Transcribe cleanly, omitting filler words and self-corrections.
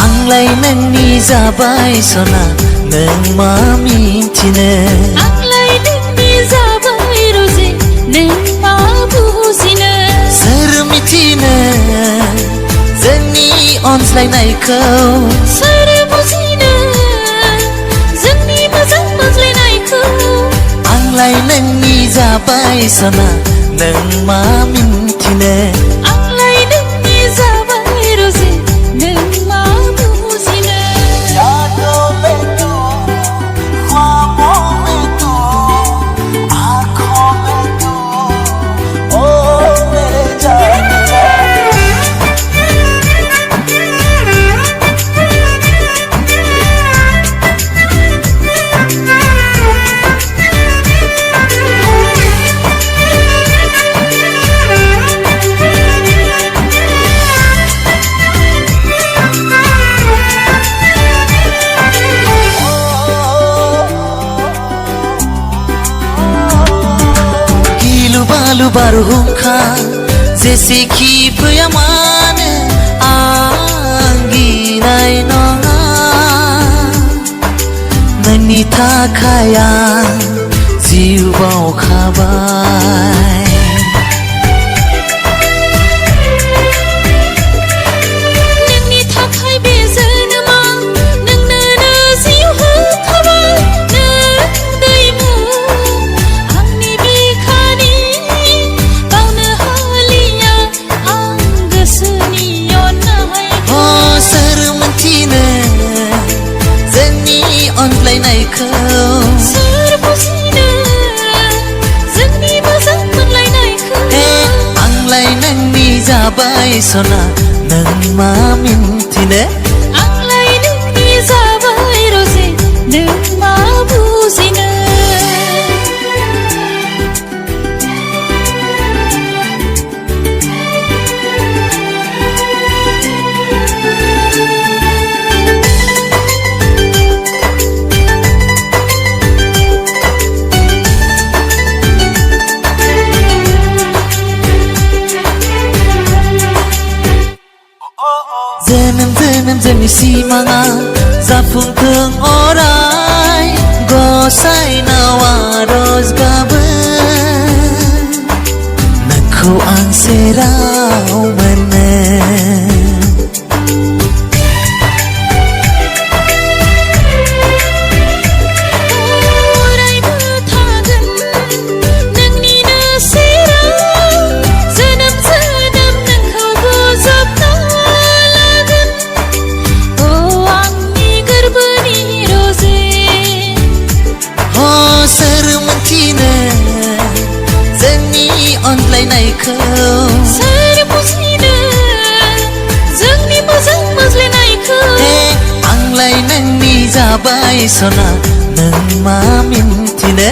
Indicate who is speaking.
Speaker 1: आंलाय नोंनि जाबाय सना नों मा मिथिनो
Speaker 2: आंलाय नोंनि जाबाय रजे नों मा बुजिनो
Speaker 1: सोर मिथिनो जोंनि अनज्लायनायखौ
Speaker 2: सोर बुजिनो जोंनि मोजां मोनज्लायनायखौ
Speaker 1: आंलाय नोंनि जाबाय सना नों मा मिथिनो
Speaker 2: आंलाय नोंनि जाबाय रजे नों मा बुजिनो
Speaker 1: यादों में तू ख्वाबों में तू आँखों में तू ओ मेरे जान बालु बारहुंखा जेसेखि फैया मानो आं गिनाय नङा नोंनि थाखाय आं जिउ बाउखाबाय
Speaker 2: नोंनि थाखाय बे जोनोमा नोंनो जिउ होखाबाय नों दैमु आंनि बिखानि बावनो हालिया आं गोसोनि अननायखौ
Speaker 1: सोर मिथिनो जोंनि अनज्लायनायखौ
Speaker 2: सोर बुजिनो जोंनि मोजां मोनलायनायखौ
Speaker 1: आंलाय नोंनि जाबाय सना नों मा मिथिनो
Speaker 2: आंलाय नोंनि जाबाय रजे नों मा बुजिनो
Speaker 1: जोनोम जोनोम जोंनि सिमाङा जाफुंथों अराय गसाइनाव आरज गाबो नोंखौ आं सेराव मोनो
Speaker 2: अरायबो थागोन नोंनिनो सेराव जोनोम जोनोम नोंखौ बोजबना लागोन ओ आंनि गोरबोनि रजे
Speaker 1: सोर मिथिनो जोंनि अनज्लायनायखौ
Speaker 2: सोर बुजिनो जोंनि मोजां मोनज्लायनायखौ
Speaker 1: आंलाय नोंनि जाबाय सना नों मा मिथिनो